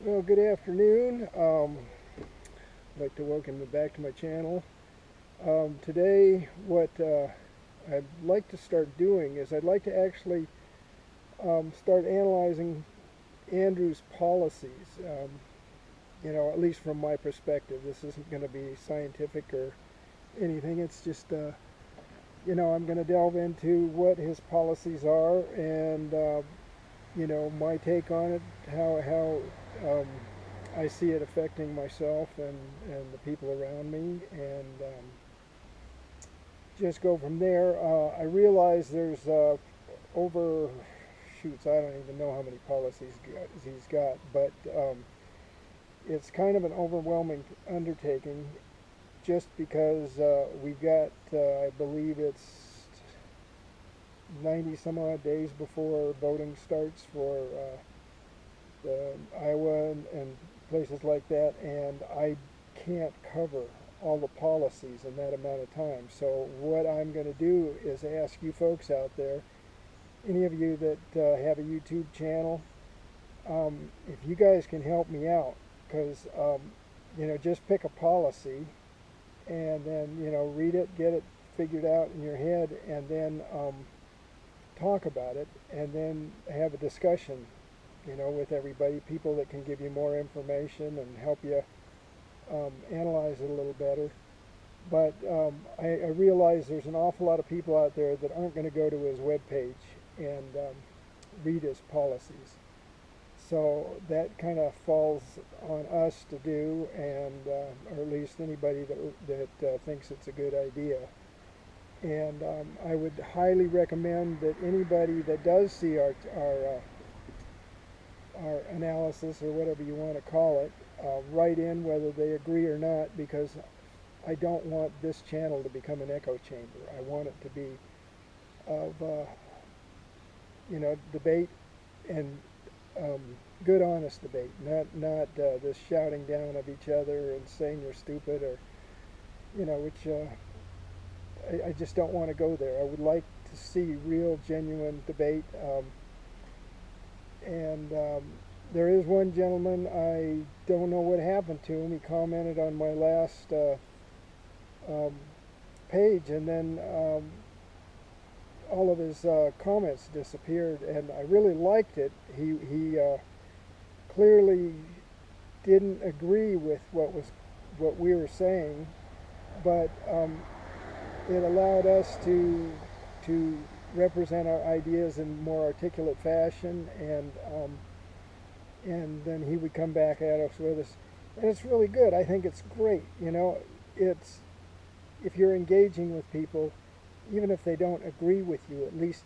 Well, good afternoon. I'd like to welcome you back to my channel. Today, what I'd like to start doing is I'd like to actually start analyzing Andrew's policies. At least from my perspective. This isn't going to be scientific or anything. It's just, I'm going to delve into what his policies are and, my take on it, how I see it affecting myself and the people around me, and just go from there. I realize there's over, shoots, I don't even know how many policies he's got, but it's kind of an overwhelming undertaking just because we've got, I believe it's 90 some odd days before voting starts for Iowa and places like that, and I can't cover all the policies in that amount of time. So what I'm going to do is ask you folks out there, any of you that have a YouTube channel, if you guys can help me out, because just pick a policy and then read it, get it figured out in your head, and then talk about it, and then have a discussion with everybody, people that can give you more information and help you analyze it a little better. But I realize there's an awful lot of people out there that aren't going to go to his webpage and read his policies. So that kind of falls on us to do, and or at least anybody that thinks it's a good idea. And I would highly recommend that anybody that does see our analysis, or whatever you want to call it, write in whether they agree or not, because I don't want this channel to become an echo chamber. I want it to be of debate, and good honest debate, not this shouting down of each other and saying you're stupid, or which I just don't want to go there. I would like to see real genuine debate. And there is one gentleman, I don't know what happened to him. He commented on my last page, and then all of his comments disappeared, and I really liked it. He clearly didn't agree with what we were saying, but it allowed us to represent our ideas in more articulate fashion, and then he would come back at us with us, and it's really good. I think it's great. It's, if you're engaging with people, even if they don't agree with you, at least,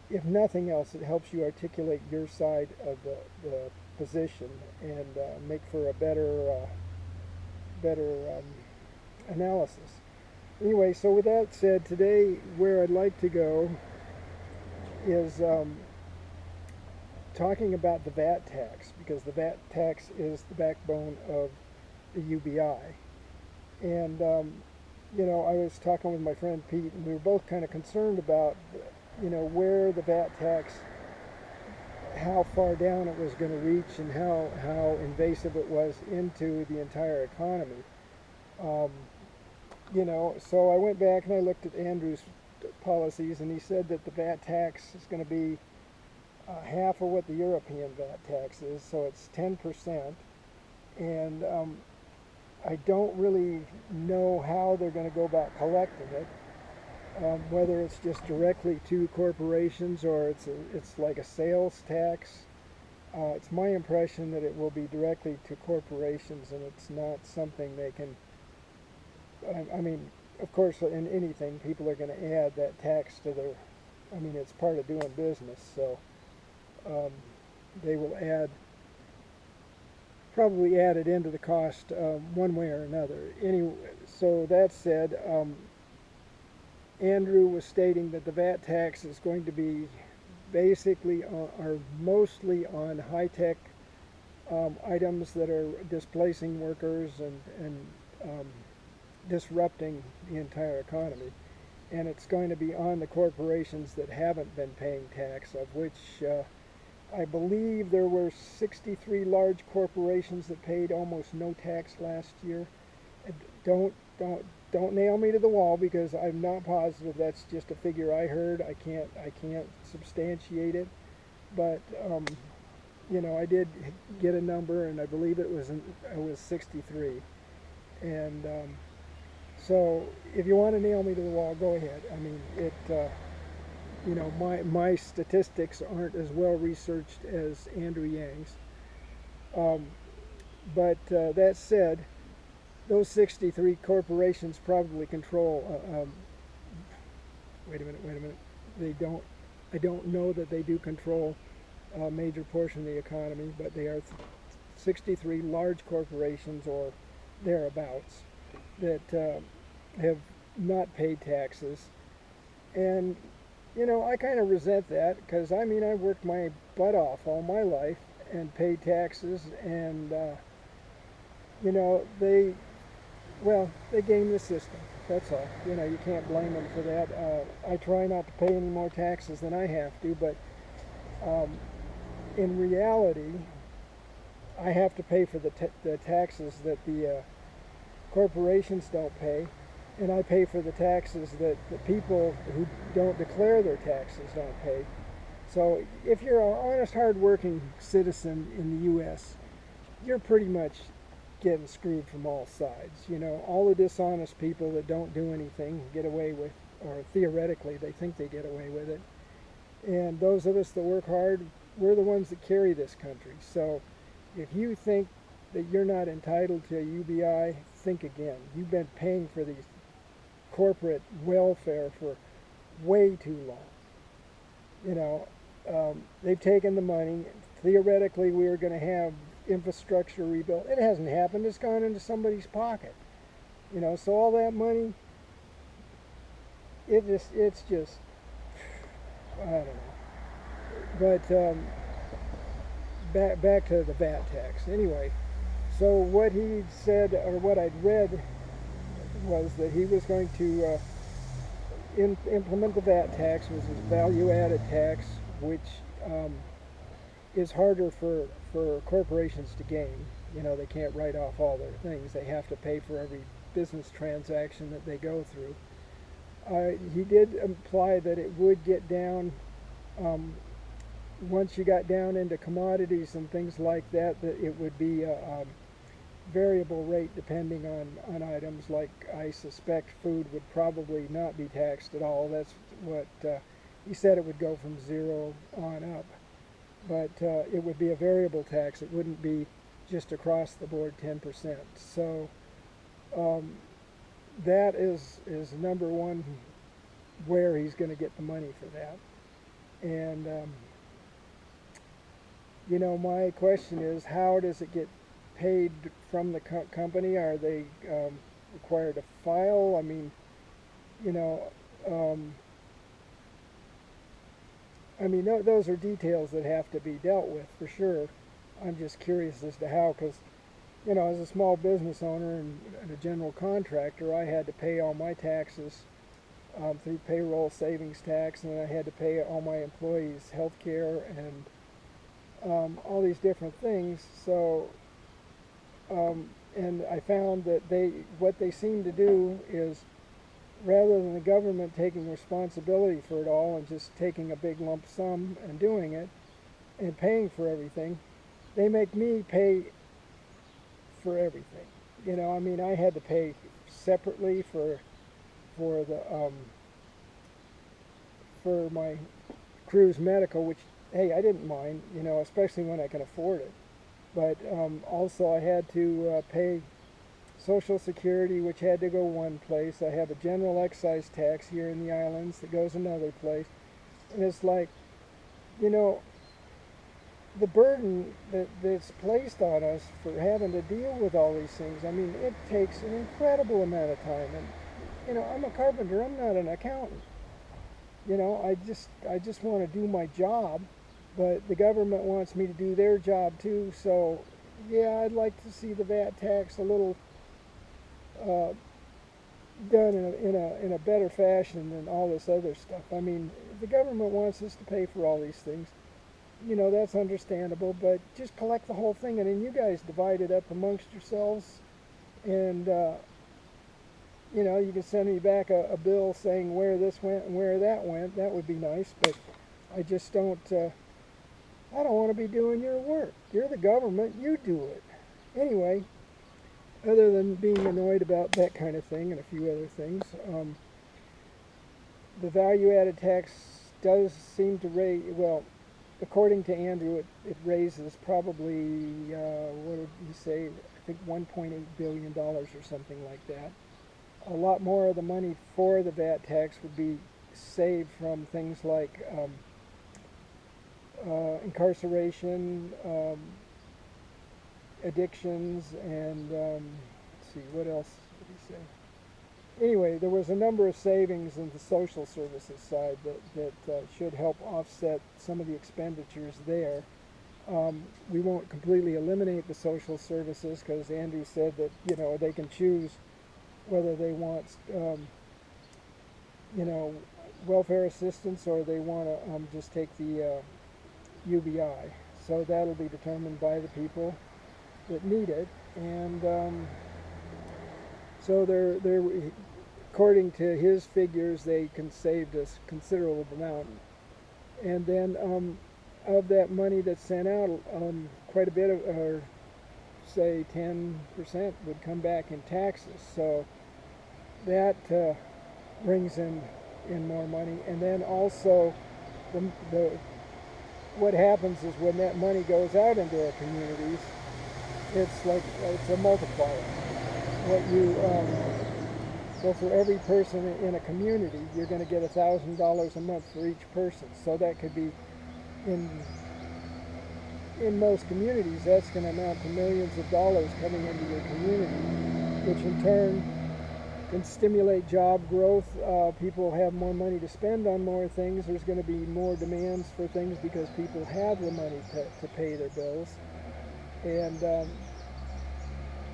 if nothing else, it helps you articulate your side of the position, and make for a better analysis. Anyway, so with that said, today where I'd like to go is talking about the VAT tax, because the VAT tax is the backbone of the UBI. And I was talking with my friend Pete, and we were both kind of concerned about where the VAT tax, how far down it was going to reach, and how invasive it was into the entire economy. So I went back and I looked at Andrew's policies, and he said that the VAT tax is going to be half of what the European VAT tax is, so it's 10%. And I don't really know how they're going to go about collecting it, whether it's just directly to corporations, or it's like a sales tax. It's my impression that it will be directly to corporations, and it's not something they can, I mean, of course, in anything, people are going to add that tax to their, it's part of doing business, so they will probably add it into the cost one way or another. Anyway, so that said, Andrew was stating that the VAT tax is going to be basically or mostly on high-tech items that are displacing workers and disrupting the entire economy, and it's going to be on the corporations that haven't been paying tax, of which I believe there were 63 large corporations that paid almost no tax last year. And don't nail me to the wall because I'm not positive. That's just a figure I heard. I can't substantiate it, but I did get a number, and I believe it was 63. And so if you want to nail me to the wall, go ahead. I mean, my statistics aren't as well researched as Andrew Yang's. Um, but that said, those 63 corporations probably control. Wait a minute. They don't. I don't know that they do control a major portion of the economy, but they are 63 large corporations or thereabouts that have not paid taxes. And I kind of resent that because I mean I worked my butt off all my life and paid taxes, and they game the system. That's all. You can't blame them for that. I try not to pay any more taxes than I have to, but um, in reality, I have to pay for the taxes that the corporations don't pay, and I pay for the taxes that the people who don't declare their taxes don't pay. So if you're an honest, hard-working citizen in the U.S., you're pretty much getting screwed from all sides. All the dishonest people that don't do anything get away with, or theoretically they think they get away with it. And those of us that work hard, we're the ones that carry this country. So if you think that you're not entitled to a UBI, think again. You've been paying for these corporate welfare for way too long. They've taken the money. Theoretically, we were going to have infrastructure rebuilt. It hasn't happened. It's gone into somebody's pocket. So all that money, it's just, I don't know. But back to the VAT tax. Anyway, so what he said, or what I'd read, was that he was going to implement the VAT tax, which is value-added tax, which is harder for corporations to gain. They can't write off all their things. They have to pay for every business transaction that they go through. He did imply that it would get down, once you got down into commodities and things like that, that it would be a variable rate depending on items. Like I suspect food would probably not be taxed at all. That's what he said. It would go from 0 on up. But it would be a variable tax. It wouldn't be just across the board 10%. So that is number one, where he's going to get the money for that. And my question is, how does it get paid from the company? Are they required to file? I mean, those are details that have to be dealt with for sure. I'm just curious as to how, because, as a small business owner and a general contractor, I had to pay all my taxes through payroll savings tax, and I had to pay all my employees' health care and all these different things. So, and I found that what they seem to do is, rather than the government taking responsibility for it all and just taking a big lump sum and doing it and paying for everything, they make me pay for everything. I had to pay separately for my crew's medical, which, hey, I didn't mind, especially when I can afford it. But also I had to pay Social Security, which had to go one place. I have a general excise tax here in the islands that goes another place. And it's like, the burden that's placed on us for having to deal with all these things, it takes an incredible amount of time. And, I'm a carpenter, I'm not an accountant. I just want to do my job, but the government wants me to do their job too. So, yeah, I'd like to see the VAT tax a little done in a better fashion than all this other stuff. The government wants us to pay for all these things. you know, that's understandable, but just collect the whole thing, and then you guys divide it up amongst yourselves, and you know, you can send me back a bill saying where this went and where that went. That would be nice, but I just don't, I don't want to be doing your work. You're the government, you do it. Anyway, other than being annoyed about that kind of thing and a few other things, the value-added tax does seem to raise, well, according to Andrew, it raises probably, what did he say, I think $1.8 billion or something like that. A lot more of the money for the VAT tax would be saved from things like incarceration, addictions, and let's see, what else did he say? Anyway, there was a number of savings in the social services side that should help offset some of the expenditures there. We won't completely eliminate the social services because Andrew said that, you know, they can choose whether they want, you know, welfare assistance or they want to just take the UBI. So that'll be determined by the people that need it, and so they're according to his figures, they can save us considerable amount. And then of that money that's sent out, quite a bit of, or say 10% would come back in taxes. So that brings in more money. And then also what happens is when that money goes out into our communities, it's like it's a multiplier. What you so for every person in a community, you're going to get $1,000 a month for each person. So that could be in most communities, that's going to amount to millions of dollars coming into your community, which in turn can stimulate job growth. People have more money to spend on more things. There's going to be more demands for things because people have the money to pay their bills. And,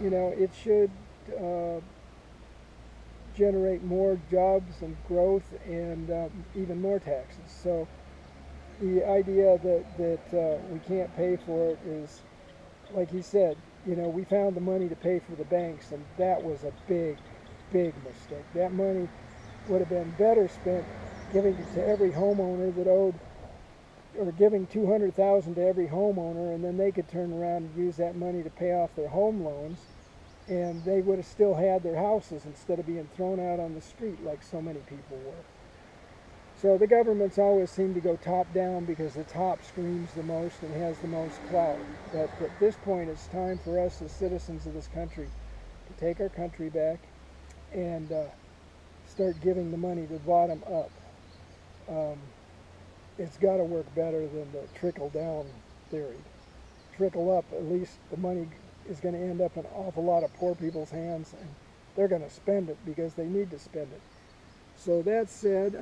you know, it should generate more jobs and growth and even more taxes. So the idea that we can't pay for it is, like he said, you know, we found the money to pay for the banks, and that was a big mistake. That money would have been better spent giving it to every homeowner that owed, or giving $200,000 to every homeowner, and then they could turn around and use that money to pay off their home loans, and they would have still had their houses instead of being thrown out on the street like so many people were. So the governments always seem to go top down because the top screams the most and has the most clout. But at this point, it's time for us as citizens of this country to take our country back and start giving the money the bottom up. It's got to work better than the trickle down theory. Trickle up, at least the money is going to end up in an awful lot of poor people's hands, and they're going to spend it because they need to spend it. So that said,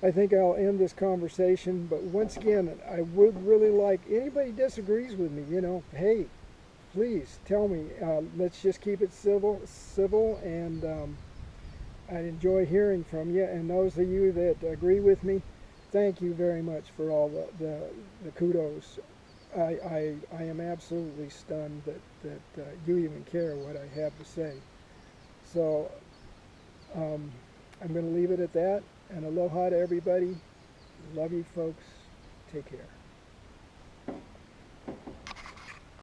I think I'll end this conversation, but once again, I would really like, anybody disagrees with me, you know, hey, please tell me. Let's just keep it civil, and I'd enjoy hearing from you. And those of you that agree with me, thank you very much for all the kudos. I am absolutely stunned that you even care what I have to say. So I'm going to leave it at that, and aloha to everybody. Love you folks. Take care.